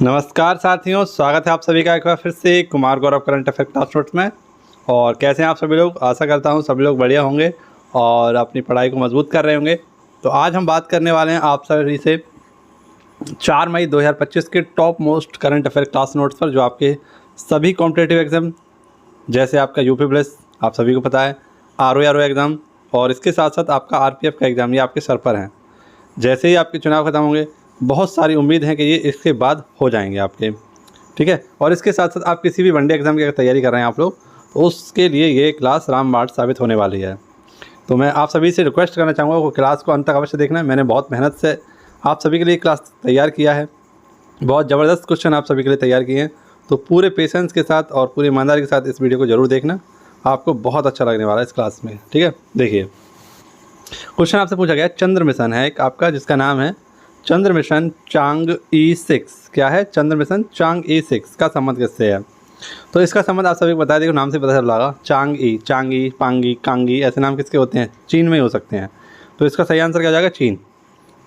नमस्कार साथियों, स्वागत है आप सभी का एक बार फिर से Kumar Gaurav current affair class notes में। और कैसे हैं आप सभी लोग? आशा करता हूं सभी लोग बढ़िया होंगे और अपनी पढ़ाई को मजबूत कर रहे होंगे। तो आज हम बात करने वाले हैं आप सभी से 4 मई 2025 के top most current affair class notes पर, जो आपके सभी कॉम्पिटेटिव एग्ज़ाम जैसे आपका यूपी पुलिस आप सभी को पता है, आरओ एग्ज़ाम और इसके साथ साथ आपका आरपीएफ का एग्ज़ाम, ये आपके सर पर हैं। जैसे ही आपके चुनाव खत्म होंगे, बहुत सारी उम्मीद है कि ये इसके बाद हो जाएंगे आपके, ठीक है। और इसके साथ साथ आप किसी भी वनडे एग्ज़ाम की अगर तैयारी कर रहे हैं आप लोग, तो उसके लिए ये क्लास रामबाण साबित होने वाली है। तो मैं आप सभी से रिक्वेस्ट करना चाहूँगा वो क्लास को अंत तक अवश्य देखना है। मैंने बहुत मेहनत से आप सभी के लिए क्लास तैयार किया है, बहुत ज़बरदस्त क्वेश्चन आप सभी के लिए तैयार किए हैं। तो पूरे पेशेंस के साथ और पूरी ईमानदारी के साथ इस वीडियो को ज़रूर देखना, आपको बहुत अच्छा लगने वाला है इस क्लास में, ठीक है। देखिए, क्वेश्चन आपसे पूछा गया, चंद्र मिशन है एक आपका जिसका नाम है चंद्र मिशन चांग-ई 6। क्या है? चंद्र मिशन चांग-ई 6 का संबंध किससे है? तो इसका संबंध आप सभी को बता दें, नाम से पता चल रहा, चांगी, पांगी, कांगी, ऐसे नाम किसके होते हैं? चीन में ही हो सकते हैं। तो इसका सही आंसर क्या हो जाएगा? चीन,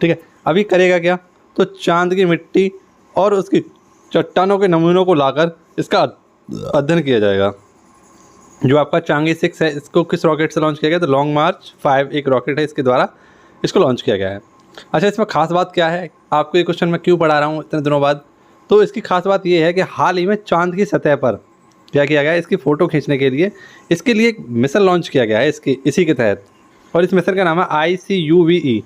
ठीक है। अभी करेगा क्या? तो चांद की मिट्टी और उसकी चट्टानों के नमूनों को लाकर इसका अध्ययन किया जाएगा। जो आपका चांगी 6 है, इसको किस रॉकेट से लॉन्च किया गया? तो लॉन्ग मार्च 5 एक रॉकेट है, इसके द्वारा इसको लॉन्च किया गया है। अच्छा, इसमें खास बात क्या है? आपको ये क्वेश्चन मैं क्यों पढ़ा रहा हूँ इतने दिनों बाद? तो इसकी खास बात ये है कि हाल ही में चांद की सतह पर क्या किया गया है? इसकी फ़ोटो खींचने के लिए इसके लिए एक मिशन लॉन्च किया गया है इसी के तहत, और इस मिशन का नाम है ICUVE-Q।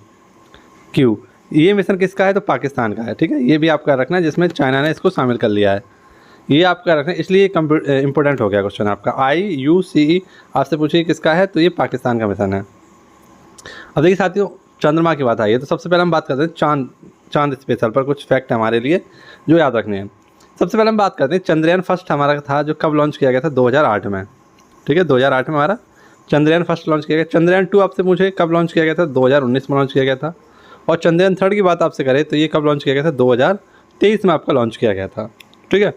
ये मिशन किसका है? तो पाकिस्तान का है, ठीक है। ये भी आपका रखना है, जिसमें चाइना ने इसको शामिल कर लिया है, ये आपका रखना है। इसलिए इंपॉर्टेंट हो गया क्वेश्चन आपका। IUCE आपसे पूछिए किसका है, तो ये पाकिस्तान का मिशन है। अब देखिए साथियों, चंद्रमा की बात आई है, तो सबसे पहले हम बात करते हैं चांद स्पेशल पर कुछ फैक्ट हमारे लिए जो याद रखने हैं। सबसे पहले हम बात करते हैं चंद्रयान फर्स्ट हमारा था, जो कब लॉन्च किया गया था? 2008 में, ठीक है। 2008 में हमारा चंद्रयान फर्स्ट लॉन्च किया गया। चंद्रयान 2 आपसे पूछे कब लॉन्च किया गया था? 2019 में लॉन्च किया गया था। और चंद्रयान 3 की बात आपसे करें तो ये कब लॉन्च किया गया था? 2023 में आपका लॉन्च किया गया था, ठीक है।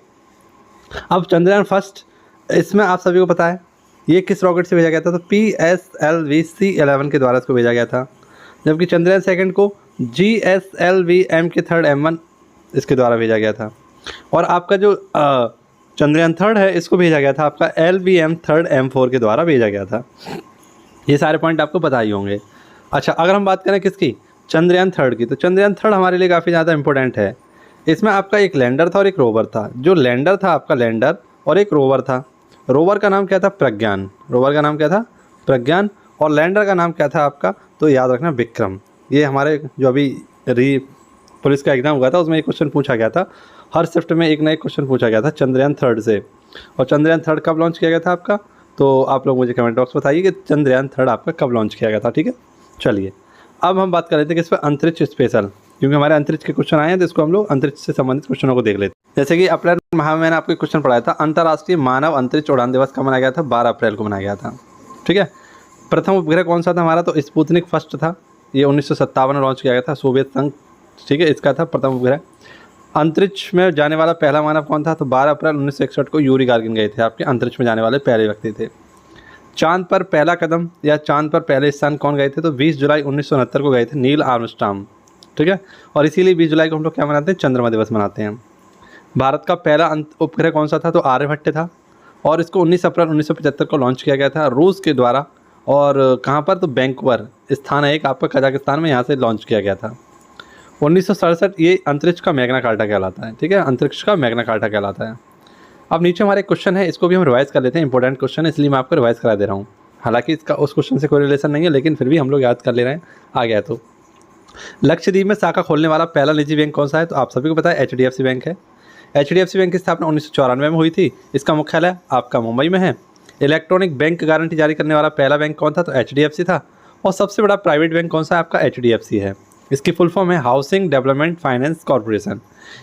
अब चंद्रयान फर्स्ट, इसमें आप सभी को पता है ये किस रॉकेट से भेजा गया था? तो PSLV-C11 के द्वारा इसको भेजा गया था। जबकि चंद्रयान सेकंड को GSLV-M के थर्ड M1 इसके द्वारा भेजा गया था। और आपका जो चंद्रयान थर्ड है, इसको भेजा गया था आपका LVM थर्ड M4 के द्वारा भेजा गया था। ये सारे पॉइंट आपको पता ही होंगे। अच्छा, अगर हम बात करें किसकी? चंद्रयान थर्ड की, तो चंद्रयान थर्ड हमारे लिए काफ़ी ज़्यादा इंपॉर्टेंट है। इसमें आपका एक लैंडर था और एक रोवर था। जो लैंडर था आपका लैंडर, और एक रोवर था। रोवर का नाम क्या था? प्रज्ञान। रोवर का नाम क्या था? प्रज्ञान। और लैंडर का नाम क्या था आपका? तो याद रखना, विक्रम। ये हमारे जो अभी पुलिस का एग्ज़ाम हुआ था, उसमें एक क्वेश्चन पूछा गया था। हर शिफ्ट में एक ना एक क्वेश्चन पूछा गया था चंद्रयान थर्ड से। और चंद्रयान थर्ड कब लॉन्च किया गया था आपका? तो आप लोग मुझे कमेंट बॉक्स बताइए कि चंद्रयान थर्ड आपका कब लॉन्च किया गया था, ठीक है। चलिए, अब हम बात कर लेते हैं किस पर? अंतरिक्ष स्पेशल, क्योंकि हमारे अंतरिक्ष के क्वेश्चन आए हैं, तो इसको हम लोग अंतरिक्ष से संबंधित क्वेश्चनों को देख लेते हैं। जैसे कि अप्रैल माह में मैंने आपको एक क्वेश्चन पढ़ाया था, अंतर्राष्ट्रीय मानव अंतरिक्ष उड़ान दिवस कब मनाया गया था? 12 अप्रैल को मनाया गया था, ठीक है। प्रथम उपग्रह कौन सा था हमारा? तो स्पुतनिक फर्स्ट था। ये 1957 में लॉन्च किया गया था, सोवियत संघ, ठीक है, इसका था प्रथम उपग्रह। अंतरिक्ष में जाने वाला पहला मानव कौन था? तो 12 अप्रैल 1961 को यूरी गार्गिन गए थे, आपके अंतरिक्ष में जाने वाले पहले व्यक्ति थे। चांद पर पहला कदम या चांद पर पहले स्थान कौन गए थे? तो 20 जुलाई 1969 को गए थे नील आर्मस्ट्रांग, ठीक है। और इसीलिए 20 जुलाई को हम लोग क्या मनाते हैं? चंद्रमा दिवस मनाते हैं। भारत का पहला उपग्रह कौन सा था? तो आर्यभट्ट था। और इसको 19 अप्रैल 1975 को लॉन्च किया गया था रूस के द्वारा। और कहाँ पर? तो बैंकवर स्थान है एक आपका कजाकिस्तान में, यहाँ से लॉन्च किया गया था। 1967 ये अंतरिक्ष का मैग्ना कार्टा कहलाता है, ठीक है। अंतरिक्ष का मैग्ना कार्टा कहलाता है। अब नीचे हमारे क्वेश्चन है, इसको भी हम रिवाइज कर लेते हैं। इंपॉर्टेंट क्वेश्चन है, इसलिए मैं आपको रिवाइज करा दे रहा हूँ। हालांकि इसका उस क्वेश्चन से कोई रिलेशन नहीं है, लेकिन फिर भी हम लोग याद कर ले रहे हैं, आ गया तो। लक्षद्वीप में शाखा खोलने वाला पहला निजी बैंक कौन सा है? तो आप सभी को पता है HDFC बैंक है। HDFC बैंक की स्थापना 1994 में हुई थी। इसका मुख्यालय आपका मुंबई में है। इलेक्ट्रॉनिक बैंक गारंटी जारी करने वाला पहला बैंक कौन था? तो HDFC था। और सबसे बड़ा प्राइवेट बैंक कौन सा है? आपका HDFC है। इसकी फुल फॉर्म है हाउसिंग डेवलपमेंट फाइनेंस कॉर्पोरेशन।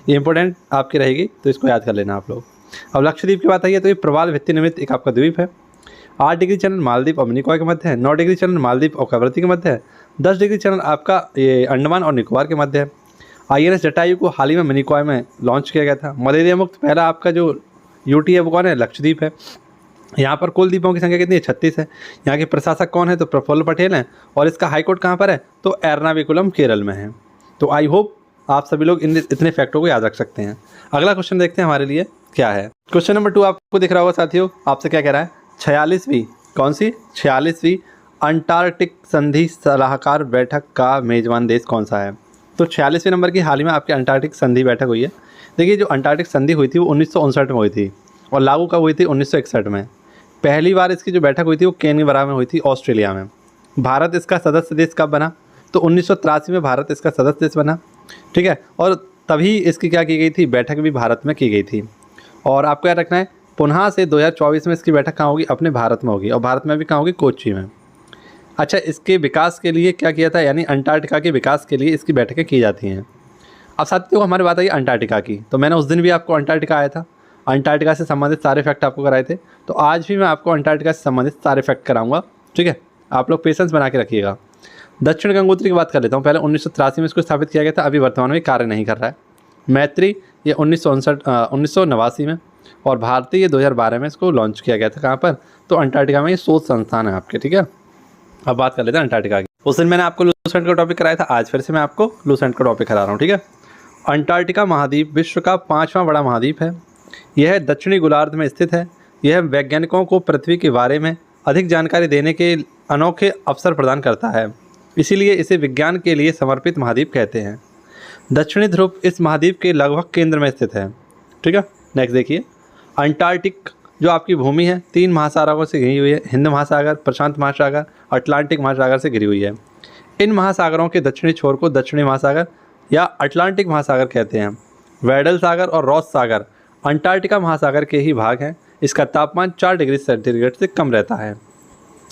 ये इंपॉर्टेंट आपकी रहेगी, तो इसको याद कर लेना आप लोग। अब लक्षद्वीप की बात आई है, तो ये प्रवाल भित्ति निमित्त एक आपका द्वीप है। 8 डिग्री चैनल मालदीव और मिनिकॉय के मध्य है। 9 डिग्री चैनल मालदीव और कवरत्ती के मध्य है। 10 डिग्री चैनल आपका ये अंडमान और निकोबार के मध्य है। INS जटायु को हाल ही में मिनिकॉय में लॉन्च किया गया था। मलेरिया मुक्त पहला आपका जो UT है वो कौन है? लक्षद्वीप है। यहाँ पर कुल द्वीपों की संख्या कितनी है? 36 है। यहाँ के प्रशासक कौन है? तो प्रफुल्ल पटेल हैं। और इसका हाईकोर्ट कहाँ पर है? तो एर्नाकुलम केरल में है। तो आई होप आप सभी लोग इन इतने फैक्टों को याद रख सकते हैं। अगला क्वेश्चन देखते हैं हमारे लिए क्या है। क्वेश्चन नंबर 2 आपको दिख रहा होगा साथियों, आपसे क्या कह रहा है, 46वीं कौन सी 46वीं अंटार्कटिक संधि सलाहकार बैठक का मेजबान देश कौन सा है। तो 46वें नंबर की हाल ही में आपकी अंटार्कटिक संधि बैठक हुई है। देखिए जो अंटार्कटिक संधि हुई थी वो 1959 में हुई थी और लागू कब हुई थी 1961 में। पहली बार इसकी जो बैठक हुई थी वो कैनबरा में हुई थी, ऑस्ट्रेलिया में। भारत इसका सदस्य देश कब बना, तो 1983 में भारत इसका सदस्य देश बना, ठीक है। और तभी इसकी क्या की गई थी, बैठक भी भारत में की गई थी। और आपको याद रखना है पुनः से 2024 में इसकी बैठक कहाँ होगी, अपने भारत में होगी, और भारत में भी कहाँ होगी, कोच्चि में। अच्छा, इसके विकास के लिए क्या किया था, यानी अंटार्कटिका के विकास के लिए इसकी बैठकें की जाती हैं। अब साथियों हमारी बात आई अंटार्कटिका की, तो मैंने उस दिन भी आपको अंटार्कटिका आया था, अंटार्कटिका से संबंधित सारे फैक्ट आपको कराए थे, तो आज भी मैं आपको अंटार्कटिका से संबंधित सारे फैक्ट कराऊंगा, ठीक है। आप लोग पेशेंस बना के रखिएगा। दक्षिण गंगोत्री की बात कर लेता हूँ। पहले 1983 में इसको स्थापित किया गया था, अभी वर्तमान में कार्य नहीं कर रहा है। मैत्री ये 1989 में, और भारतीय 2012 में इसको लॉन्च किया गया था। कहाँ पर, तो अंटार्कटिका में ये शोध संस्थान है आपके, ठीक है। अब बात कर लेते हैं अंटार्कटिका की। उस दिन मैंने आपको लूसेंट का टॉपिक कराया था, आज फिर से मैं आपको लूसेंट का टॉपिक करा रहा हूँ, ठीक है। अंटार्कटिका महाद्वीप विश्व का 5वां बड़ा महाद्वीप है। यह दक्षिणी गोलार्ध में स्थित है। यह वैज्ञानिकों को पृथ्वी के बारे में अधिक जानकारी देने के अनोखे अवसर प्रदान करता है, इसीलिए इसे विज्ञान के लिए समर्पित महाद्वीप कहते हैं। दक्षिणी ध्रुव इस महाद्वीप के लगभग केंद्र में स्थित है, ठीक है। नेक्स्ट देखिए, अंटार्कटिक जो आपकी भूमि है 3 महासागरों से घिरी हुई है, हिंद महासागर, प्रशांत महासागर, अटलांटिक महासागर से घिरी हुई है। इन महासागरों के दक्षिणी छोर को दक्षिणी महासागर या अटलांटिक महासागर कहते हैं। वेडल सागर और रॉस सागर अंटार्कटिका महासागर के ही भाग हैं। इसका तापमान 4 डिग्री सेंटीग्रेड से कम रहता है।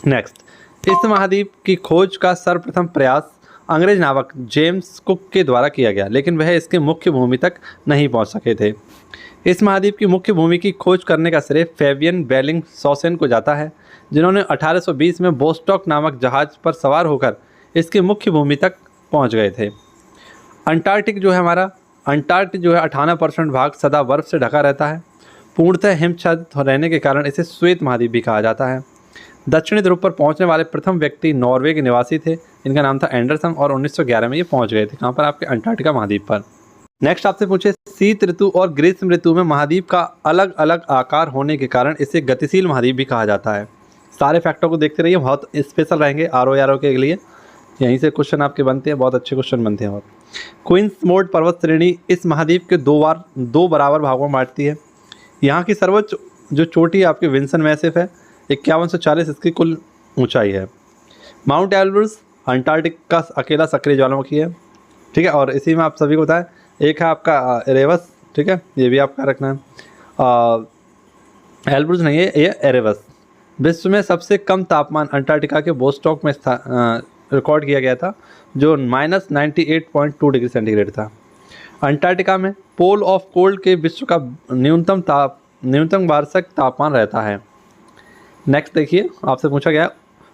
नेक्स्ट, इस महाद्वीप की खोज का सर्वप्रथम प्रयास अंग्रेज नाविक जेम्स कुक के द्वारा किया गया, लेकिन वह इसके मुख्य भूमि तक नहीं पहुंच सके थे। इस महाद्वीप की मुख्य भूमि की खोज करने का श्रेय फेबियन बेलिंग सॉसेन को जाता है, जिन्होंने 1820 में बोस्टॉक नामक जहाज पर सवार होकर इसकी मुख्य भूमि तक पहुंच गए थे। अंटार्कटिक जो है हमारा, अंटार्कटिक जो है 98% भाग सदा बर्फ से ढका रहता है। पूर्णतः हिमच्छादित रहने के कारण इसे श्वेत महाद्वीप भी कहा जाता है। दक्षिणी ध्रुव पर पहुंचने वाले प्रथम व्यक्ति नॉर्वे के निवासी थे, इनका नाम था एंडरसन, और 1911 में ये पहुंच गए थे। कहाँ पर, आपके अंटार्कटिका महाद्वीप पर। नेक्स्ट आपसे पूछे, शीत ऋतु और ग्रीष्म ऋतु में महाद्वीप का अलग अलग आकार होने के कारण इसे गतिशील महाद्वीप भी कहा जाता है। सारे फैक्टों को देखते रहिए, बहुत स्पेशल रहेंगे RO के लिए, यहीं से क्वेश्चन आपके बनते हैं, बहुत अच्छे क्वेश्चन बनते हैं। और क्वींस मोड पर्वत श्रेणी इस महाद्वीप के दो बराबर भागों में बांटती है। यहाँ की सर्वोच्च जो चोटी आपकी विंसन मैसिफ है, 5140 इसकी कुल ऊंचाई है। माउंट एल्ब्रूस अंटार्कटिक का अकेला सक्रिय ज्वालामुखी है, ठीक है। और इसी में आप सभी को बताएं, एक है आपका एरेवस, ठीक है, ये भी आपका रखना है। एल्ब्रूस नहीं है, ये एरेवस। विश्व में सबसे कम तापमान अंटार्कटिका के बोस्टॉक में रिकॉर्ड किया गया था, जो -98.2 डिग्री सेंटीग्रेड था। अंटार्कटिका में पोल ऑफ कोल्ड के विश्व का न्यूनतम वार्षिक तापमान रहता है। नेक्स्ट देखिए, आपसे पूछा गया,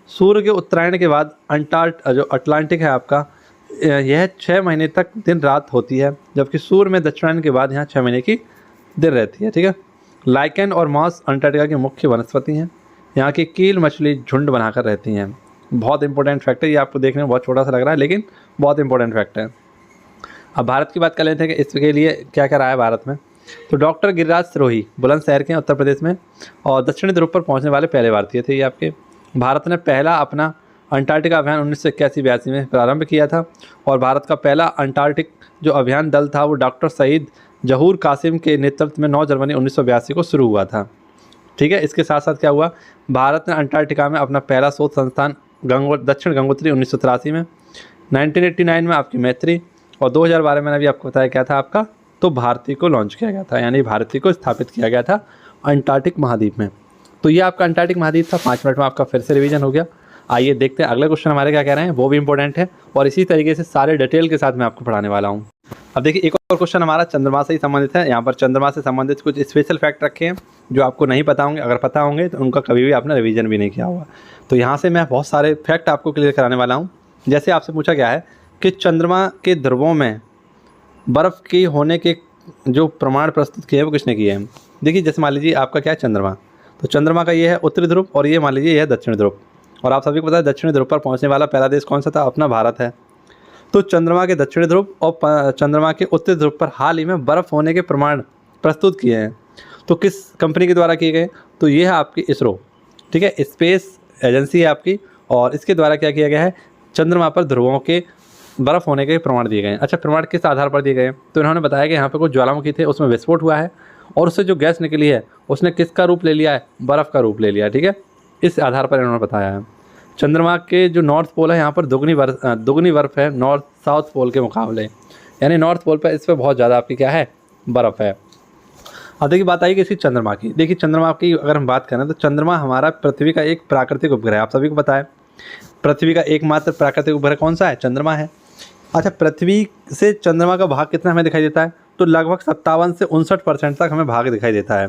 सूर्य के उत्तरायण के बाद जो अटलांटिक है आपका, यह 6 महीने तक दिन रात होती है, जबकि सूर्य में दक्षिणायन के बाद यहाँ 6 महीने की दिन रहती है, ठीक है। लाइकेन और मॉस अंटार्कटिका की मुख्य वनस्पति हैं। यहाँ की कील मछली झुंड बनाकर रहती हैं। बहुत इंपॉर्टेंट फैक्ट है ये, आपको देखने में बहुत छोटा सा लग रहा है, लेकिन बहुत इंपॉर्टेंट फैक्ट है। अब भारत की बात कर लेते हैं कि इसके लिए क्या क्या रहा है भारत में। तो डॉक्टर गिरिराज सिरोही बुलंदशहर के उत्तर प्रदेश में, और दक्षिणी ध्रुव पर पहुंचने वाले पहले भारतीय थे ये आपके। भारत ने पहला अपना अंटार्कटिका अभियान 1981-82 में प्रारंभ किया था, और भारत का पहला अंटार्कटिक जो अभियान दल था वो डॉक्टर शहीद जहूर कासिम के नेतृत्व में 9 जनवरी 1982 को शुरू हुआ था, ठीक है। इसके साथ साथ क्या हुआ, भारत ने अंटार्कटिका में अपना पहला शोध संस्थान दक्षिण गंगोत्री 1983 में, 1989 में आपकी मैत्री, और 2012 में अभी आपको बताया क्या था आपका, तो भारती को लॉन्च किया गया था, यानी भारती को स्थापित किया गया था अंटार्कटिक महाद्वीप में। तो ये आपका अंटार्कटिक महाद्वीप था। 5 मिनट में आपका फिर से रिवीजन हो गया। आइए देखते हैं अगले क्वेश्चन हमारे क्या कह रहे हैं, वो भी इंपॉर्टेंट है, और इसी तरीके से सारे डिटेल के साथ मैं आपको पढ़ाने वाला हूँ। अब देखिए, एक और क्वेश्चन हमारा चंद्रमा से ही संबंधित है। यहाँ पर चंद्रमा से संबंधित कुछ स्पेशल फैक्ट रखे हैं जो आपको नहीं पता होंगे, अगर पता होंगे तो उनका कभी भी आपने रिवीजन भी नहीं किया होगा। तो यहाँ से मैं बहुत सारे फैक्ट आपको क्लियर कराने वाला हूँ। जैसे आपसे पूछा गया है कि चंद्रमा के ध्रुवों में बर्फ़ की होने के जो प्रमाण प्रस्तुत किए हैं वो किसने किए हैं। देखिए, जैसे मान लीजिए आपका क्या है चंद्रमा, तो चंद्रमा का ये है उत्तरी ध्रुव, और ये मान लीजिए यह है दक्षिणी ध्रुव। और आप सभी को पता है दक्षिणी ध्रुव पर पहुंचने वाला पहला देश कौन सा था, अपना भारत है। तो चंद्रमा के दक्षिणी ध्रुव और चंद्रमा के उत्तरी ध्रुव पर हाल ही में बर्फ़ होने के प्रमाण प्रस्तुत किए हैं। तो किस कंपनी के द्वारा किए गए? तो ये है आपकी इसरो, ठीक है, स्पेस एजेंसी है आपकी, और इसके द्वारा क्या किया गया है, चंद्रमा पर ध्रुवों के बर्फ़ होने के प्रमाण दिए गए हैं। अच्छा, प्रमाण किस आधार पर दिए गए हैं? तो इन्होंने बताया कि यहाँ पे कुछ ज्वालामुखी थे, उसमें विस्फोट हुआ है और उससे जो गैस निकली है उसने किसका रूप ले लिया है? बर्फ़ का रूप ले लिया है, ठीक है, इस आधार पर इन्होंने बताया है। चंद्रमा के जो नॉर्थ पोल है यहाँ पर दुगनी बर्फ़ है नॉर्थ साउथ पोल के मुकाबले, यानी नॉर्थ पोल पर इस पर बहुत ज़्यादा आपकी क्या है, बर्फ़ है। अब देखिए बात आई किसी चंद्रमा की। देखिए चंद्रमा की अगर हम बात करें तो चंद्रमा हमारा पृथ्वी का एक प्राकृतिक उपग्रह है, आप सभी को पता है। पृथ्वी का एकमात्र प्राकृतिक उपग्रह कौन सा है? चंद्रमा है। अच्छा, पृथ्वी से चंद्रमा का भाग कितना हमें दिखाई देता है? तो लगभग 57 से 59% तक हमें भाग दिखाई देता है।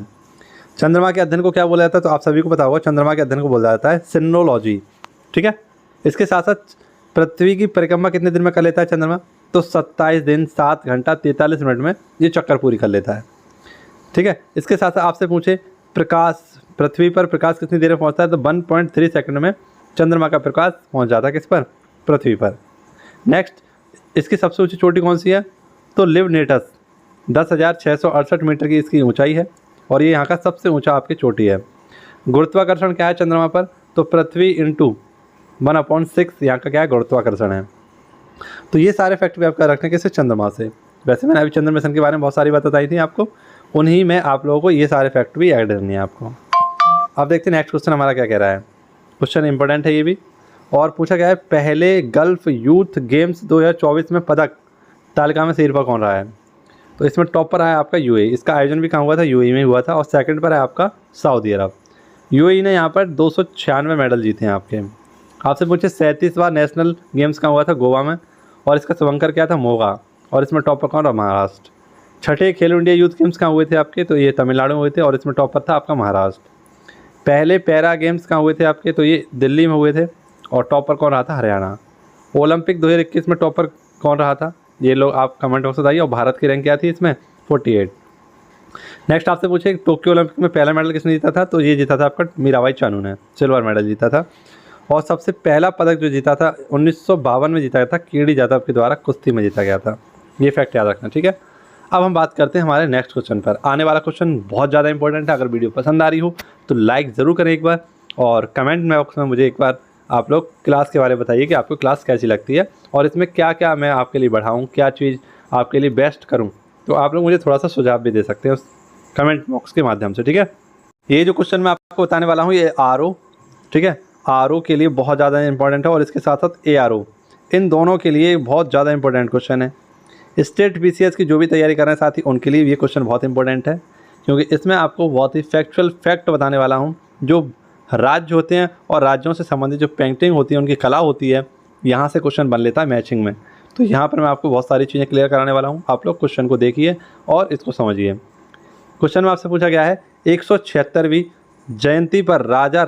चंद्रमा के अध्ययन को क्या बोला जाता है? तो आप सभी को पता होगा, चंद्रमा के अध्ययन को बोला जाता है सिन्नोलॉजी, ठीक है। इसके साथ साथ पृथ्वी की परिक्रमा कितने दिन में कर लेता है चंद्रमा? तो 27 दिन 7 घंटा 43 मिनट में ये चक्कर पूरी कर लेता है, ठीक है। इसके साथ साथ आपसे पूछे प्रकाश, पृथ्वी पर प्रकाश कितनी देर में पहुंचता है? तो 1.3 सेकंड में चंद्रमा का प्रकाश पहुंच जाता है किस पर? पृथ्वी पर। नेक्स्ट, इसकी सबसे ऊंची चोटी कौन सी है? तो लिवनेटस 10,668 मीटर की इसकी ऊंचाई है और ये यहाँ का सबसे ऊंचा आपकी चोटी है। गुरुत्वाकर्षण क्या है चंद्रमा पर? तो पृथ्वी इंटू 1/6 यहाँ का क्या है? गुरुत्वाकर्षण है। तो ये सारे फैक्ट भी आपका रखने किससे? चंद्रमा से। वैसे मैंने अभी चंद्र मिशन के बारे में बहुत सारी बात बताई थी आपको, उन्हीं में आप लोगों को ये सारे फैक्ट भी ऐड करनी है आपको। अब देखते हैं नेक्स्ट क्वेश्चन हमारा क्या कह रहा है। क्वेश्चन इंपॉर्टेंट है ये भी, और पूछा गया है पहले गल्फ यूथ गेम्स 2024 में पदक तालिका में शीर्ष पर कौन रहा है? तो इसमें टॉप पर आया आपका यूएई। इसका आयोजन भी कहाँ हुआ था? यूएई में हुआ था। और सेकंड पर है आपका सऊदी अरब। यूएई ने यहाँ पर 296 मेडल जीते हैं आपके। आपसे पूछे 37वां नेशनल गेम्स कहाँ हुआ था? गोवा में, और इसका शुभंकर क्या था? मोगा। और इसमें टॉप पर कौन रहा? महाराष्ट्र। छठे खेलो इंडिया यूथ गेम्स कहाँ हुए थे आपके? तो ये तमिलनाडु में हुए थे और इसमें टॉप पर था आपका महाराष्ट्र। पहले पैरा गेम्स कहाँ हुए थे आपके? तो ये दिल्ली में हुए थे और टॉप पर कौन रहा था? हरियाणा। ओलंपिक 2021 में टॉप पर कौन रहा था? ये लोग आप कमेंट बॉक्स में बताइए। और भारत की रैंक क्या थी इसमें? 48। नेक्स्ट आपसे पूछे टोक्यो ओलंपिक में पहला मेडल किसने जीता था? तो ये जीता था आपका मीराबाई चानू ने, सिल्वर मेडल जीता था। और सबसे पहला पदक जो जीता था 1952 में जीता गया था, केडी जाधव के द्वारा कुश्ती में जीता गया था। ये फैक्ट याद रखना, ठीक है। अब हम बात करते हैं हमारे नेक्स्ट क्वेश्चन पर। आने वाला क्वेश्चन बहुत ज़्यादा इंपॉर्टेंट है। अगर वीडियो पसंद आ रही हो तो लाइक ज़रूर करें एक बार, और कमेंट बॉक्स में मुझे एक बार आप लोग क्लास के बारे में बताइए कि आपको क्लास कैसी लगती है और इसमें क्या क्या मैं आपके लिए बढ़ाऊँ, क्या चीज़ आपके लिए बेस्ट करूँ। तो आप लोग मुझे थोड़ा सा सुझाव भी दे सकते हैं उस कमेंट बॉक्स के माध्यम से, ठीक है। ये जो क्वेश्चन मैं आपको बताने वाला हूँ ये आरओ, ठीक है, आरओ के लिए बहुत ज़्यादा इंपॉर्टेंट है, और इसके साथ साथ एआरओ, इन दोनों के लिए बहुत ज़्यादा इंपॉर्टेंट क्वेश्चन है। स्टेट बीसीएस की जो भी तैयारी कर रहे हैं साथ ही उनके लिए ये क्वेश्चन बहुत इंपॉर्टेंट है, क्योंकि इसमें आपको बहुत ही फैक्चुअल फैक्ट बताने वाला हूँ। जो राज्य होते हैं और राज्यों से संबंधित जो पेंटिंग होती है, उनकी कला होती है, यहाँ से क्वेश्चन बन लेता है मैचिंग में। तो यहाँ पर मैं आपको बहुत सारी चीज़ें क्लियर कराने वाला हूँ। आप लोग क्वेश्चन को देखिए और इसको समझिए। क्वेश्चन में आपसे पूछा गया है 176वीं जयंती पर राजा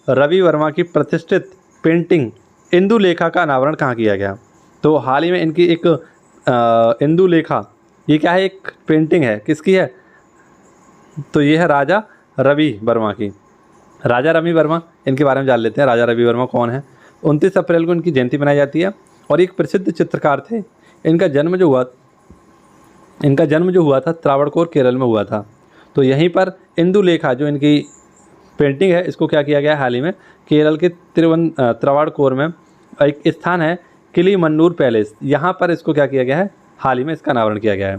रवि वर्मा की प्रतिष्ठित पेंटिंग इंदुलेखा का अनावरण कहाँ किया गया? तो हाल ही में इनकी एक इंदुलेखा, ये क्या है? एक पेंटिंग है, किसकी है? तो ये है राजा रवि वर्मा की। राजा रवि वर्मा, इनके बारे में जान लेते हैं। राजा रवि वर्मा कौन है? 29 अप्रैल को इनकी जयंती मनाई जाती है और एक प्रसिद्ध चित्रकार थे। इनका जन्म जो हुआ था त्रावणकोर केरल में हुआ था। तो यहीं पर इंदुलेखा जो इनकी पेंटिंग है, इसको क्या किया गया है? हाल ही में केरल के त्रावणकोर में एक स्थान है किलीमन्नूर पैलेस, यहाँ पर इसको क्या किया गया है? हाल ही में इसका अनावरण किया गया है,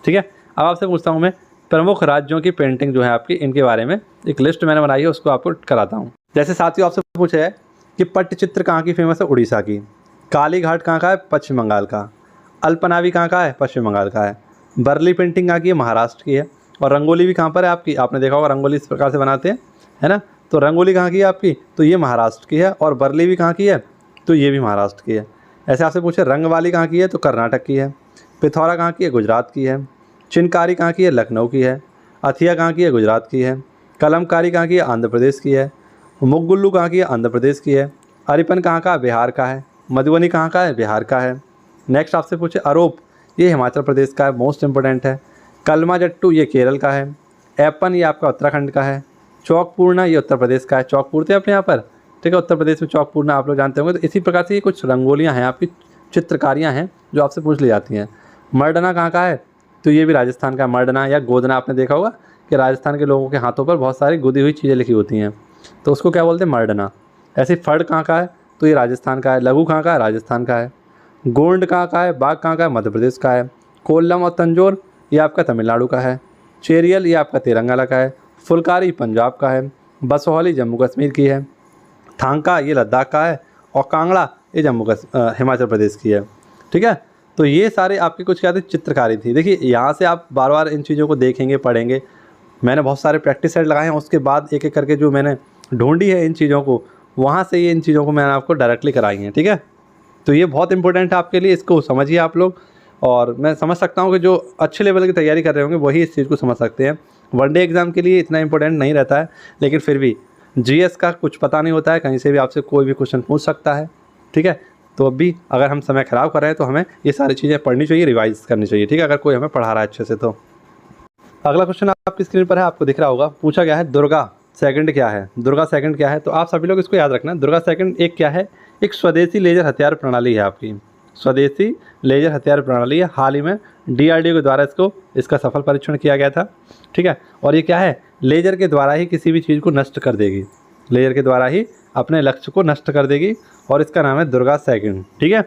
ठीक है। अब आपसे पूछता हूँ मैं प्रमुख राज्यों की पेंटिंग जो है आपकी, इनके बारे में एक लिस्ट मैंने बनाई है, उसको आपको कराता हूँ। जैसे साथियों आपसे पूछा है कि पट्टचित्र कहाँ की फेमस है? उड़ीसा की। काली घाट कहाँ का है? पश्चिम बंगाल का। अल्पनावी कहाँ का है? पश्चिम बंगाल का है। बर्ली पेंटिंग कहाँ की है? महाराष्ट्र की है। और रंगोली भी कहाँ पर है आपकी? आपने देखा होगा रंगोली इस प्रकार से बनाते हैं, है ना। तो रंगोली कहाँ की है आपकी? तो ये महाराष्ट्र की है। और बर्ली भी कहाँ की है? तो ये भी महाराष्ट्र की है। ऐसे आपसे पूछे रंग वाली कहाँ की है? तो कर्नाटक की है। पिथौरा कहाँ की है? गुजरात की है। चिनकारी कहाँ की है? लखनऊ की है। अथिया कहाँ की है? गुजरात की है। कलमकारी कहाँ की है? आंध्र प्रदेश की है। मुगुल्लू कहाँ की है? आंध्र प्रदेश की है। अरिपन कहाँ का? बिहार का है। मधुबनी कहाँ का है? बिहार का है। नेक्स्ट आपसे पूछे अरोप, ये हिमाचल प्रदेश का है, मोस्ट इंपोर्टेंट है। कलमाजट्टू ये केरल का है। एपन ये आपका उत्तराखंड का है। चौकपूर्णा ये उत्तर प्रदेश का है। चौकपूर थे अपने यहाँ पर, ठीक है। उत्तर प्रदेश में चौक पूरना आप लोग जानते होंगे। तो इसी प्रकार से ये कुछ रंगोलियाँ हैं, आपकी चित्रकारियाँ हैं जो आपसे पूछ ली जाती हैं। मर्डना कहाँ का है? तो ये भी राजस्थान का। मर्डना या गोदना आपने देखा होगा कि राजस्थान के लोगों के हाथों पर बहुत सारी गुदी हुई चीज़ें लिखी होती हैं, तो उसको क्या बोलते हैं? मर्डना। ऐसे फड़ कहाँ का है? तो ये राजस्थान का है। लघु कहाँ का है? राजस्थान का है। गोंड कहाँ का है? बाग कहाँ का है? मध्य प्रदेश का है। कोल्लम और तंजौर ये आपका तमिलनाडु का है। चेरियल ये आपका तेलंगाना का है। फुलकारी पंजाब का है। बसोहली जम्मू कश्मीर की है। थांका ये लद्दाख का है। और कांगड़ा ये हिमाचल प्रदेश की है, ठीक है। तो ये सारे आपके कुछ क्या थे? चित्रकारी थी। देखिए यहाँ से आप बार बार इन चीज़ों को देखेंगे, पढ़ेंगे। मैंने बहुत सारे प्रैक्टिस सेट लगाए हैं, उसके बाद एक एक करके जो मैंने ढूंढी है इन चीज़ों को, वहाँ से ये इन चीज़ों को मैंने आपको डायरेक्टली कराई हैं, ठीक है। तो ये बहुत इंपॉर्टेंट है आपके लिए, इसको समझिए आप लोग। और मैं समझ सकता हूँ कि जो अच्छे लेवल की तैयारी कर रहे होंगे वही इस चीज़ को समझ सकते हैं। वनडे एग्ज़ाम के लिए इतना इंपॉर्टेंट नहीं रहता है, लेकिन फिर भी जीएस का कुछ पता नहीं होता है, कहीं से भी आपसे कोई भी क्वेश्चन पूछ सकता है, ठीक है। तो अब भी अगर हम समय ख़राब कर रहे हैं तो हमें ये सारी चीज़ें पढ़नी चाहिए, रिवाइज करनी चाहिए, ठीक है, अगर कोई हमें पढ़ा रहा है अच्छे से। तो अगला क्वेश्चन आपकी स्क्रीन पर है, आपको दिख रहा होगा। पूछा गया है दुर्गा सेकंड क्या है? दुर्गा सेकंड क्या है? तो आप सभी लोग इसको याद रखना। दुर्गा सेकंड एक क्या है? एक स्वदेशी लेजर हथियार प्रणाली है आपकी। स्वदेशी लेजर हथियार प्रणाली है। हाल ही में डीआरडीओ के द्वारा इसका सफल परीक्षण किया गया था, ठीक है। और ये क्या है? लेजर के द्वारा ही किसी भी चीज़ को नष्ट कर देगी, लेजर के द्वारा ही अपने लक्ष्य को नष्ट कर देगी, और इसका नाम है दुर्गा सेकंड, ठीक है।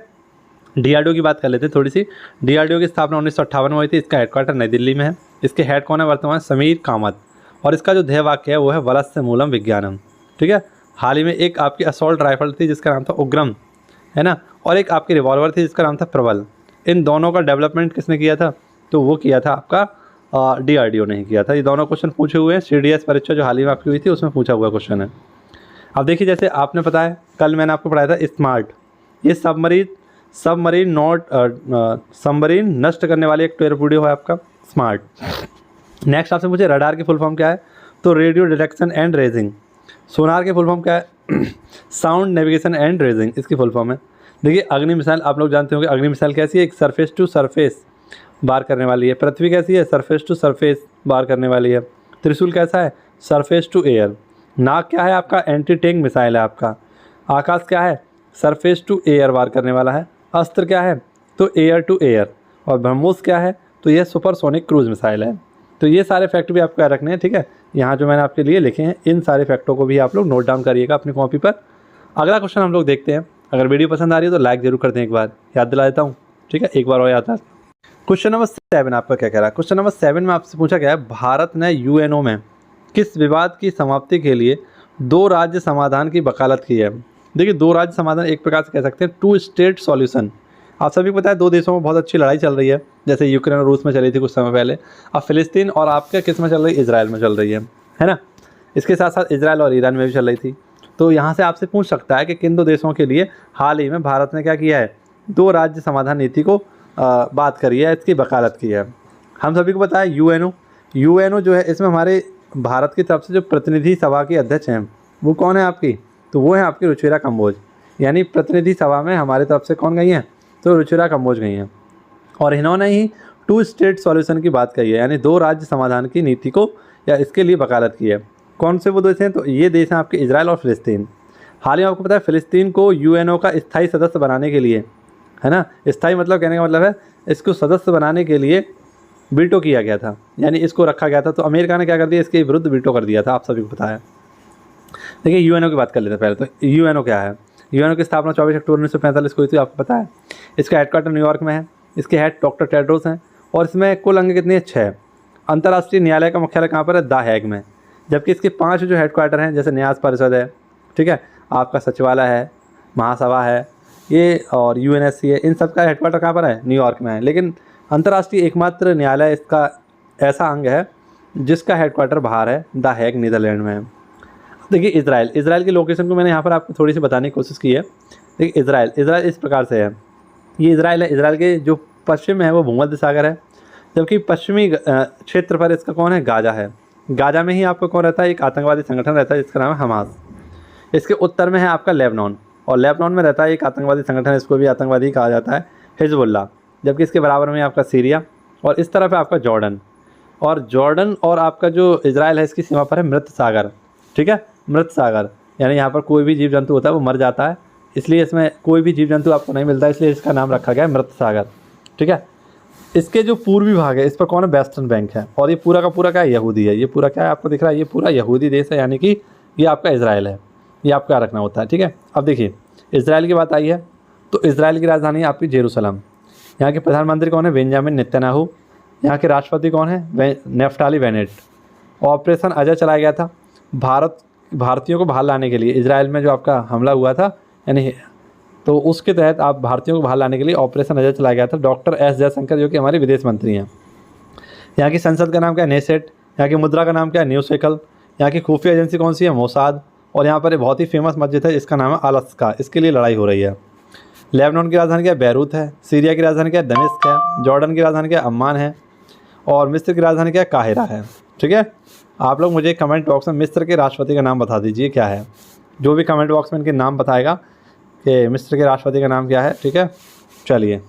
डीआरडीओ की बात कर लेते हैं थोड़ी सी। डीआरडीओ की स्थापना 1958 में हुई थी। इसका हेडक्वार्टर नई दिल्ली में है। इसके हेड कौन है वर्तमान? समीर कामत। और इसका जो ध्येय वाक्य है वो है वलस्य मूलम विज्ञानम, ठीक है। हाल ही में एक आपकी असॉल्ट राइफल थी जिसका नाम था उग्रम, है ना, और एक आपकी रिवॉल्वर थी जिसका नाम था प्रबल। इन दोनों का डेवलपमेंट किसने किया था? तो वो किया था आपका डीआरडीओ ने किया था। ये दोनों क्वेश्चन पूछे हुए हैं, सीडीएस परीक्षा जो हाल ही में आपकी हुई थी उसमें पूछा हुआ क्वेश्चन है। अब देखिए, जैसे आपने बताया, कल मैंने आपको पढ़ाया था स्मार्ट, ये सबमरीन नष्ट करने वाली एक टोरपीडो है आपका स्मार्ट। नेक्स्ट आपसे मुझे रडार की फुल फॉर्म क्या है? तो रेडियो डिटेक्शन एंड रेजिंग। सोनार की फुल फॉर्म क्या है? साउंड नेविगेशन एंड रेजिंग, इसकी फुल फॉर्म है। देखिए अग्नि मिसाइल आप लोग जानते होंगे। अग्नि मिसाइल कैसी है? एक सरफेस टू सरफेस बार करने वाली है। पृथ्वी कैसी है? सरफेस टू सरफेस बार करने वाली है। त्रिशूल कैसा है? Surface to air. नाग क्या है आपका? एंटी टैंक मिसाइल है आपका। आकाश क्या है? सरफेस टू एयर वार करने वाला है। अस्त्र क्या है? तो एयर टू एयर। और ब्रह्मोस क्या है? तो यह सुपरसोनिक क्रूज मिसाइल है। तो ये सारे फैक्ट भी आपको याद रखने हैं, ठीक है। यहाँ जो मैंने आपके लिए लिखे हैं इन सारे फैक्टों को भी आप लोग नोट डाउन करिएगा अपनी कॉपी पर। अगला क्वेश्चन हम लोग देखते हैं। अगर वीडियो पसंद आ रही है तो लाइक जरूर कर दें, एक बार याद दिला देता हूँ, ठीक है, एक बार और याद था। क्वेश्चन नंबर 7 आपका क्या कह रहा है? क्वेश्चन नंबर 7 में आपसे पूछा गया है, भारत ने यूएनओ में किस विवाद की समाप्ति के लिए 2 राज्य समाधान की वकालत की है? देखिए 2 राज्य समाधान एक प्रकार से कह सकते हैं 2 स्टेट सॉल्यूशन। आप सभी को पता है 2 देशों में बहुत अच्छी लड़ाई चल रही है, जैसे यूक्रेन और रूस में चली थी कुछ समय पहले। अब फिलिस्तीन और आपके किस में चल रही है? इजराइल में चल रही है ना। इसके साथ साथ इजराइल और ईरान में भी चल रही थी। तो यहाँ से आपसे पूछ सकता है कि किन 2 देशों के लिए हाल ही में भारत ने क्या किया है? 2 राज्य समाधान नीति को बात करी है, इसकी वकालत की है। हम सभी को पता है यूएनओ जो है, इसमें हमारे भारत की तरफ से जो प्रतिनिधि सभा के अध्यक्ष हैं वो कौन है आपकी? तो वो है आपकी रुचिरा कंबोज। यानी प्रतिनिधि सभा में हमारी तरफ से कौन गई हैं? तो रुचिरा कंबोज गई हैं। और इन्होंने ही 2 स्टेट सॉल्यूशन की बात कही है, यानी 2 राज्य समाधान की नीति को या इसके लिए वकालत की है। कौन से वो देश हैं? तो ये देश हैं आपके इजराइल और फिलिस्तीन। हाल ही में आपको पता है फिलिस्तीन को यूएनओ का स्थायी सदस्य बनाने के लिए, है ना, स्थायी मतलब कहने का मतलब है इसको सदस्य बनाने के लिए वीटो किया गया था, यानी इसको रखा गया था। तो अमेरिका ने क्या कर दिया? इसके विरुद्ध वीटो कर दिया था, आप सभी को पता है। देखिए यूएनओ की बात कर लेते हैं पहले। तो यूएनओ क्या है? यूएनओ की स्थापना 24 अक्टूबर 1945 को हुई थी, आपको पता है। इसका हेडक्वार्टर न्यूयॉर्क में है। इसके हेड डॉक्टर टेड्रोस हैं। और इसमें कुल अंग कितने हैं? 6। अंतर्राष्ट्रीय न्यायालय का मुख्यालय कहाँ पर है? द हैग में। जबकि इसके 5 जो हेडक्वार्टर हैं, जैसे न्यास परिषद है, ठीक है, आपका सचिवालय है, महासभा है ये, और यूएनएससी है, इन सब का हेडक्वार्टर कहाँ पर है? न्यूयॉर्क में है। लेकिन अंतर्राष्ट्रीय एकमात्र न्यायालय इसका ऐसा अंग है जिसका हेडक्वार्टर बाहर है, द हैग नीदरलैंड में है। देखिए इजराइल की लोकेशन को मैंने यहाँ पर आपको थोड़ी सी बताने की कोशिश की है। देखिए इजराइल इस प्रकार से है। ये इजराइल है। इजराइल के जो पश्चिम है वो भूमध्य सागर है, जबकि पश्चिमी क्षेत्र पर इसका कौन है? गाजा है। गाजा में ही आपका कौन रहता है? एक आतंकवादी संगठन रहता है जिसका नाम है हमास। इसके उत्तर में है आपका लेबनान, और लेबनान में रहता है एक आतंकवादी संगठन, इसको भी आतंकवादी कहा जाता है, हिजबुल्लाह। जबकि इसके बराबर में आपका सीरिया, और इस तरफ है आपका जॉर्डन। और जॉर्डन और आपका जो इजराइल है इसकी सीमा पर है मृत सागर, ठीक है, मृत सागर। यानी यहाँ पर कोई भी जीव जंतु होता है वो मर जाता है, इसलिए इसमें कोई भी जीव जंतु आपको नहीं मिलता, इसलिए इसका नाम रखा गया है मृत सागर। ठीक है, इसके जो पूर्वी भाग है इस पर कौन है, वेस्टर्न बैंक है। और ये पूरा का पूरा क्या है, यहूदी है। ये पूरा क्या है आपको दिख रहा है, ये पूरा यहूदी देश है, यानी कि ये आपका इजराइल है। ये आपको याद रखना होता है। ठीक है, अब देखिए इजराइल की बात आई है तो इजराइल की राजधानी है आपकी जेरूसलम। यहाँ के प्रधानमंत्री कौन है, बेंजामिन नेतन्याहू। यहाँ के राष्ट्रपति कौन है, नेफ्ताली बेनेट। ऑपरेशन अजय चलाया गया था भारतीयों को बाहर लाने के लिए। इजराइल में जो आपका हमला हुआ था यानी, तो उसके तहत आप भारतीयों को बाहर लाने के लिए ऑपरेशन अजय चलाया गया था। डॉक्टर एस जयशंकर जो कि हमारे विदेश मंत्री हैं। यहाँ की संसद का नाम क्या है, नेसेट। यहाँ की मुद्रा का नाम क्या है, न्यू शेकल। यहाँ की खुफिया एजेंसी कौन सी है, मोसाद। और यहाँ पर एक बहुत ही फेमस मस्जिद है, इसका नाम है अल-अक्सा। इसके लिए लड़ाई हो रही है। लेबनान की राजधानी क्या है, बैरूत है। सीरिया की राजधानी क्या है, दमिश्क है। जॉर्डन की राजधानी क्या है, अम्मान है। और मिस्र की राजधानी क्या है, काहिरा है। ठीक है, आप लोग मुझे कमेंट बॉक्स में मिस्र के राष्ट्रपति का नाम बता दीजिए क्या है। जो भी कमेंट बॉक्स में इनके नाम बताएगा कि मिस्र के राष्ट्रपति का नाम क्या है। ठीक है, चलिए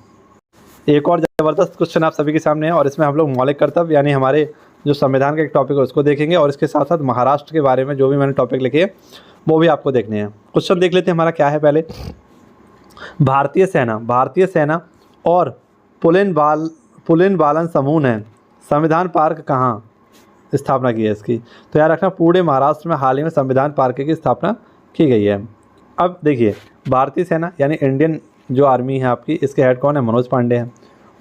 एक और ज़बरदस्त क्वेश्चन आप सभी के सामने है, और इसमें हम लोग मौलिक कर्तव्य यानी हमारे जो संविधान का एक टॉपिक है उसको देखेंगे, और इसके साथ साथ महाराष्ट्र के बारे में जो भी मैंने टॉपिक लिखे हैं वो भी आपको देखने हैं। क्वेश्चन देख लेते हैं हमारा क्या है। पहले भारतीय सेना और पुलिन बालन समूह ने संविधान पार्क कहाँ स्थापना की है इसकी। तो याद रखना पुणे महाराष्ट्र में हाल ही में संविधान पार्क की स्थापना की गई है। अब देखिए भारतीय सेना यानी इंडियन जो आर्मी है आपकी, इसके हेड कौन है, मनोज पांडे हैं।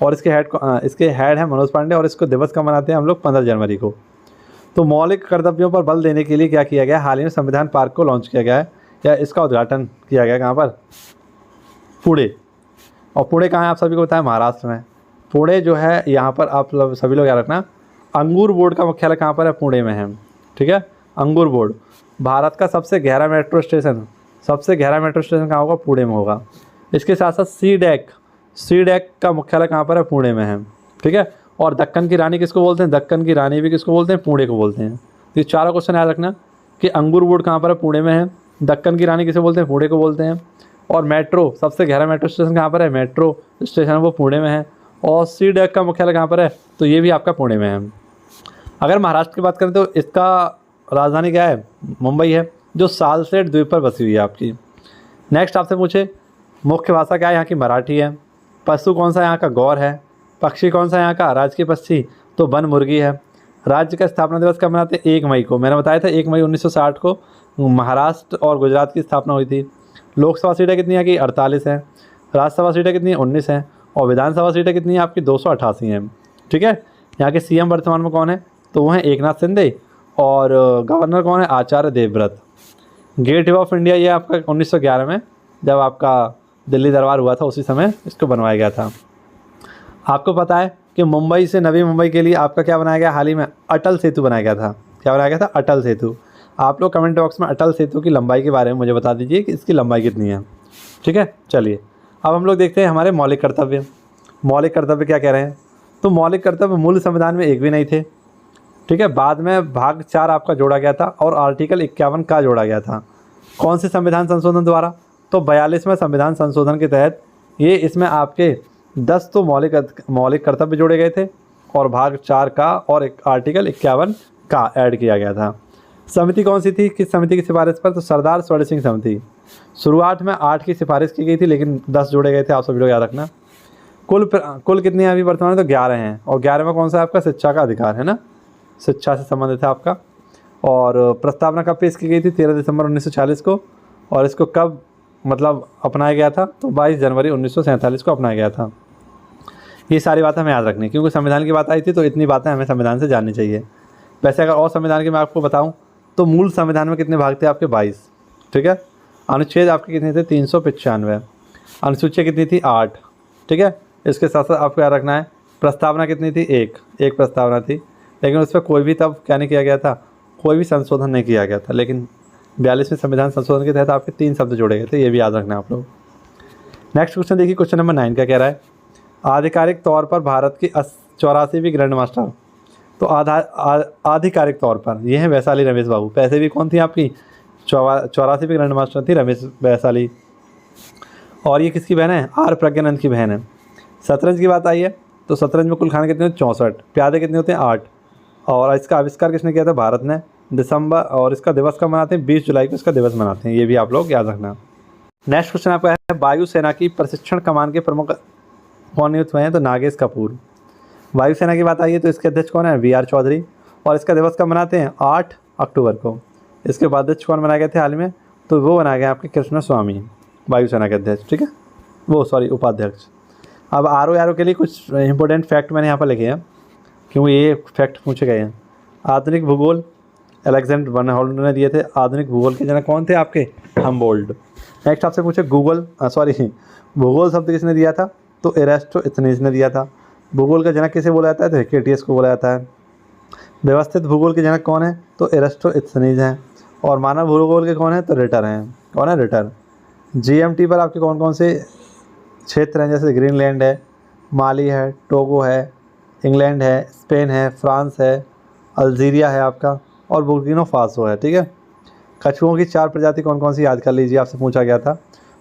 और इसके हेड है मनोज पांडे, और इसको दिवस कब मनाते हैं हम लोग, 15 जनवरी को। तो मौलिक कर्तव्यों पर बल देने के लिए क्या किया गया, हाल ही में संविधान पार्क को लॉन्च किया गया है, या इसका उद्घाटन किया गया। कहाँ पर, पुणे। और पुणे कहाँ है आप सभी को पता है, महाराष्ट्र में। पुणे जो है यहाँ पर आप सभी लोग याद रखना, अंगूर बोर्ड का मुख्यालय कहाँ पर है, पुणे में है। ठीक है, अंगूर बोर्ड भारत का सबसे गहरा मेट्रो स्टेशन कहाँ होगा, पुणे में होगा। इसके साथ साथ सी डैक का मुख्यालय कहाँ पर है, पुणे में है। ठीक है, और दक्कन की रानी किसको बोलते हैं, दक्कन की रानी भी किसको बोलते हैं, पुणे को बोलते हैं। तो ये चारों क्वेश्चन याद रखना कि अंगूर बोर्ड कहाँ पर है, पुणे में है। दक्कन की रानी किसे बोलते हैं, पुणे को बोलते हैं। और मेट्रो, सबसे गहरा मेट्रो स्टेशन कहाँ पर है, मेट्रो स्टेशन वो पुणे में है। और सी डैक का मुख्यालय कहाँ पर है, तो ये भी आपका पुणे में है। अगर महाराष्ट्र की बात करें तो इसका राजधानी क्या है, मुंबई है, जो सालसेट द्वीप पर बसी हुई है आपकी। नेक्स्ट आपसे पूछे मुख्य भाषा क्या है, यहाँ की मराठी है। पशु कौन सा यहाँ का, गौर है। पक्षी कौन सा यहाँ का, राजकीय पक्षी तो वन मुर्गी है। राज्य का स्थापना दिवस कब मनाते हैं, 1 मई को। मैंने बताया था 1 मई 1960 को महाराष्ट्र और गुजरात की स्थापना हुई थी। लोकसभा सीटें कितनी है कि 48 है। राज्यसभा सीटें कितनी है, 19 है। और विधानसभा सीटें कितनी है आपकी, 288 हैं। ठीक है, यहाँ के सीएम वर्तमान में कौन है, तो वो हैं एकनाथ शिंदे। और गवर्नर कौन है, Acharya Devvrat. Gateway of India ये आपका 1911 में जब आपका दिल्ली दरबार हुआ था उसी समय इसको बनवाया गया था। आपको पता है कि मुंबई से नवी मुंबई के लिए आपका क्या बनाया गया, हाल ही में अटल सेतु बनाया गया था। क्या बनाया गया था, अटल सेतु। आप लोग कमेंट बॉक्स में अटल सेतु की लंबाई के बारे में मुझे बता दीजिए कि इसकी लंबाई कितनी है। ठीक है, चलिए अब हम लोग देखते हैं हमारे मौलिक कर्तव्य। मौलिक कर्तव्य क्या कह रहे हैं, तो मौलिक कर्तव्य मूल संविधान में एक भी नहीं थे। ठीक है, बाद में भाग 4 आपका जोड़ा गया था और आर्टिकल 51 का जोड़ा गया था। कौन से संविधान संशोधन द्वारा, तो 42वें संविधान संशोधन के तहत ये इसमें आपके 10 तो मौलिक कर्तव्य जोड़े गए थे, और भाग 4 का और एक आर्टिकल 51 का ऐड किया गया था। समिति कौन सी थी, किस समिति की सिफारिश पर, तो सरदार स्वर्ण सिंह समिति। शुरुआत में 8 की सिफारिश की गई थी, लेकिन 10 जोड़े गए थे, आप सभी लोग याद रखना। कुल कितने हैं अभी वर्तमान में, तो 11 हैं। और 11 में कौन सा आपका, शिक्षा का अधिकार है ना, शिक्षा से संबंधित है आपका। और प्रस्तावना कब पेश की गई थी, 13 दिसंबर 1946 को। और इसको कब मतलब अपनाया गया था, तो 22 जनवरी 1947 को अपनाया गया था। ये सारी बातें हमें याद रखनी, क्योंकि संविधान की बात आई थी तो इतनी बातें हमें संविधान से जाननी चाहिए। वैसे अगर और संविधान की मैं आपको बताऊं तो मूल संविधान में कितने भाग थे आपके, 22। ठीक है, अनुच्छेद आपके कितने थे, 395। अनुसूचियाँ कितनी थी, 8। ठीक है, इसके साथ साथ आपको याद रखना है प्रस्तावना कितनी थी, एक प्रस्तावना थी, लेकिन उस पर कोई भी तब क्या नहीं किया गया था, कोई भी संशोधन नहीं किया गया था। लेकिन 42वें संविधान संशोधन के तहत आपके 3 शब्द जोड़े गए थे, ये भी याद रखना आप लोग। नेक्स्ट क्वेश्चन देखिए, क्वेश्चन नंबर 9 का कह रहा है, आधिकारिक तौर पर भारत की 84वीं ग्रैंड मास्टर। तो आधिकारिक तौर पर ये है वैशाली रमेश बाबू। पैसे भी कौन थी आपकी, 84वीं ग्रैंड मास्टर थी रमेश वैशाली। और ये किसकी बहन है, आर प्रज्ञानंद की बहन है। शतरंज की बात आई है तो शतरंज में कुल खाने कितने होते हैं, 64। प्यादे कितने होते हैं, 8। और इसका आविष्कार किसने किया था, भारत ने। दिसंबर, और इसका दिवस कब मनाते हैं? 20 जुलाई को इसका दिवस मनाते हैं, ये भी आप लोग याद रखना। नेक्स्ट क्वेश्चन आपका है वायुसेना की प्रशिक्षण कमान के प्रमुख कौन नियुक्त हुए हैं? तो नागेश कपूर। वायुसेना की बात आई है तो इसके अध्यक्ष कौन है? VR चौधरी। और इसका दिवस कब मनाते हैं? 8 अक्टूबर को। इसके उपाध्यक्ष कौन बनाए गए थे हाल में? तो वो बनाए गए आपके कृष्ण स्वामी, वायुसेना के अध्यक्ष, ठीक है, वो सॉरी उपाध्यक्ष। अब RO के लिए कुछ इंपॉर्टेंट फैक्ट मैंने यहाँ पर लिखे हैं, क्योंकि ये फैक्ट पूछे गए हैं। आधुनिक भूगोल अलेक्जेंडर वन हॉलैंड ने दिए थे। आधुनिक भूगोल के जनक कौन थे आपके? हमबोल्ड। नेक्स्ट आपसे पूछे भूगोल शब्द किसने दिया था? तो एरास्टोथेनीज ने दिया था। भूगोल का जनक किसे बोला जाता है? तो हेक्टेटियस को बोला जाता है। व्यवस्थित भूगोल के जनक कौन है? तो एरास्टोथेनीज हैं। और मानव भूगोल के कौन है? तो रिटर हैं। कौन है? रिटर। GMT पर आपके कौन कौन से क्षेत्र हैं? जैसे ग्रीनलैंड है, माली है, टोगो है, इंग्लैंड है, स्पेन है, फ्रांस है, अल्जीरिया है आपका, और बुर्किना फासो है, ठीक है। कछुओं की 4 प्रजाति कौन कौन सी? याद कर लीजिए, आपसे पूछा गया था।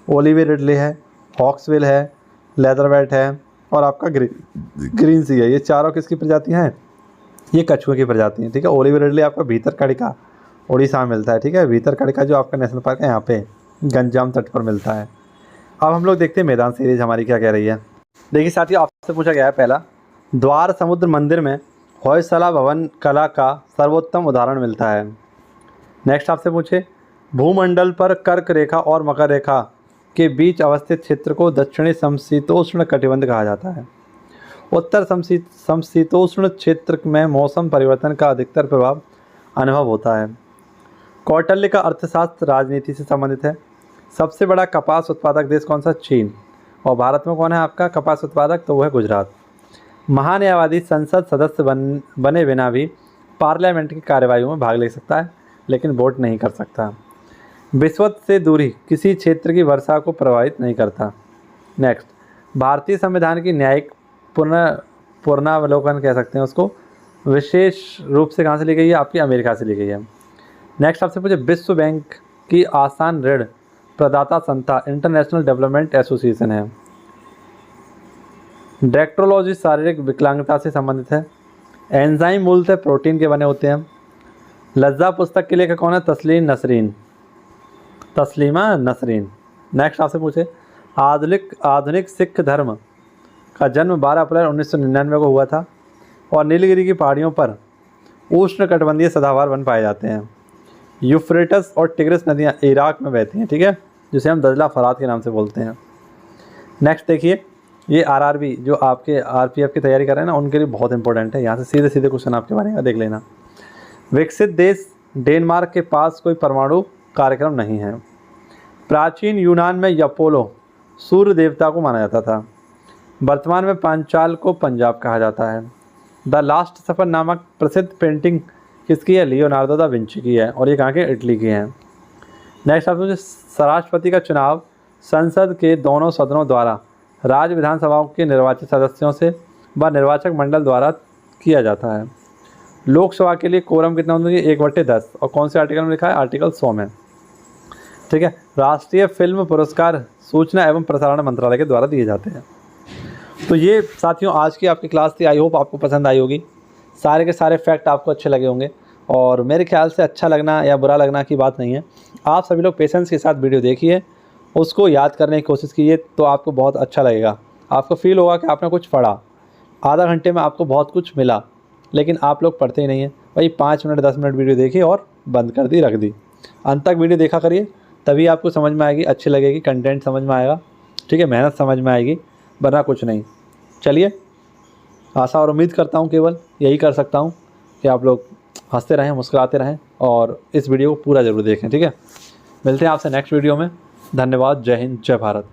ओलिवे रिडले है, हॉक्सविल है, लेदरबैट है, और आपका ग्रीन सी है। ये चारों किसकी प्रजातियाँ हैं? ये कछुए की प्रजाति हैं, ठीक है। ओलिवे रिडले आपका भीतरकनिका उड़ीसा में मिलता है, ठीक है। भीतरकनिका जो आपका नेशनल पार्क है यहाँ पे गंजाम तट पर मिलता है। अब हम लोग देखते हैं मैदान सीरीज हमारी क्या कह रही है। देखिए साथियों, आपसे पूछा गया है पहला, द्वार समुद्र मंदिर में होयसला भवन कला का सर्वोत्तम उदाहरण मिलता है। नेक्स्ट आपसे पूछे भूमंडल पर कर्क रेखा और मकर रेखा के बीच अवस्थित क्षेत्र को दक्षिणी समशीतोष्ण कटिबंध कहा जाता है। उत्तर समशीतोष्ण क्षेत्र में मौसम परिवर्तन का अधिकतर प्रभाव अनुभव होता है। कौटिल्य का अर्थशास्त्र राजनीति से संबंधित है। सबसे बड़ा कपास उत्पादक देश कौन सा? चीन। और भारत में कौन है आपका कपास उत्पादक? तो वो है गुजरात। महान्यायवादी संसद सदस्य बने बिना भी पार्लियामेंट की कार्यवाही में भाग ले सकता है, लेकिन वोट नहीं कर सकता। विश्वत से दूरी किसी क्षेत्र की वर्षा को प्रभावित नहीं करता। नेक्स्ट, भारतीय संविधान की न्यायिक पुनरावलोकन कह सकते हैं उसको, विशेष रूप से कहाँ से ली गई है? आपकी अमेरिका से ली गई है। नेक्स्ट आपसे पूछे विश्व बैंक की आसान ऋण प्रदाता संस्था इंटरनेशनल डेवलपमेंट एसोसिएशन है। डेक्ट्रोलॉजी शारीरिक विकलांगता से संबंधित है। एंजाइम मूलतः प्रोटीन के बने होते हैं। लज्जा पुस्तक के लिए कौन है? तस्लीमा नसरीन। नेक्स्ट आपसे पूछे आधुनिक सिख धर्म का जन्म 12 अप्रैल 1999 को हुआ था। और नीलगिरी की पहाड़ियों पर उष्णकटिबंधीय सदाबहार वन पाए जाते हैं। यूफ्रेटस और टिग्रिस नदियाँ इराक में बहती हैं, ठीक है, जिसे हम दजला फरात के नाम से बोलते हैं। नेक्स्ट देखिए, ये RRB जो आपके RPF की तैयारी कर रहे हैं ना, उनके लिए बहुत इंपॉर्टेंट है। यहाँ से सीधे सीधे क्वेश्चन आपके बारे में देख लेना। विकसित देश डेनमार्क के पास कोई परमाणु कार्यक्रम नहीं है। प्राचीन यूनान में अपोलो सूर्य देवता को माना जाता था। वर्तमान में पांचाल को पंजाब कहा जाता है। द लास्ट सफ़र नामक प्रसिद्ध पेंटिंग किसकी है? लियोनार्डो दा विंची की है, और ये कहाँ के? इटली की है। नेक्स्ट आपसे राष्ट्रपति का चुनाव संसद के दोनों सदनों द्वारा राज्य विधानसभाओं के निर्वाचित सदस्यों से व निर्वाचक मंडल द्वारा किया जाता है। लोकसभा के लिए कोरम कितना होता है? 1/10। और कौन से आर्टिकल में लिखा है? आर्टिकल 100 में, ठीक है। राष्ट्रीय फिल्म पुरस्कार सूचना एवं प्रसारण मंत्रालय के द्वारा दिए जाते हैं। तो ये साथियों आज की आपकी क्लास थी। आई होप आपको पसंद आई होगी। सारे के सारे फैक्ट आपको अच्छे लगे होंगे, और मेरे ख्याल से अच्छा लगना या बुरा लगना की बात नहीं है। आप सभी लोग पेशेंस के साथ वीडियो देखिए, उसको याद करने की कोशिश कीजिए, तो आपको बहुत अच्छा लगेगा। आपको फील होगा कि आपने कुछ पढ़ा। आधा घंटे में आपको बहुत कुछ मिला, लेकिन आप लोग पढ़ते ही नहीं हैं। भाई 5 मिनट 10 मिनट वीडियो देखिए और बंद कर दी, रख दी। अंत तक वीडियो देखा करिए, तभी आपको समझ में आएगी, अच्छी लगेगी, कंटेंट समझ में आएगा, ठीक है, मेहनत समझ में आएगी, वरना कुछ नहीं। चलिए, आशा और उम्मीद करता हूँ, केवल यही कर सकता हूँ कि आप लोग हंसते रहें, मुस्कुराते रहें, और इस वीडियो को पूरा ज़रूर देखें, ठीक है। मिलते हैं आपसे नेक्स्ट वीडियो में। धन्यवाद। जय हिंद, जय भारत।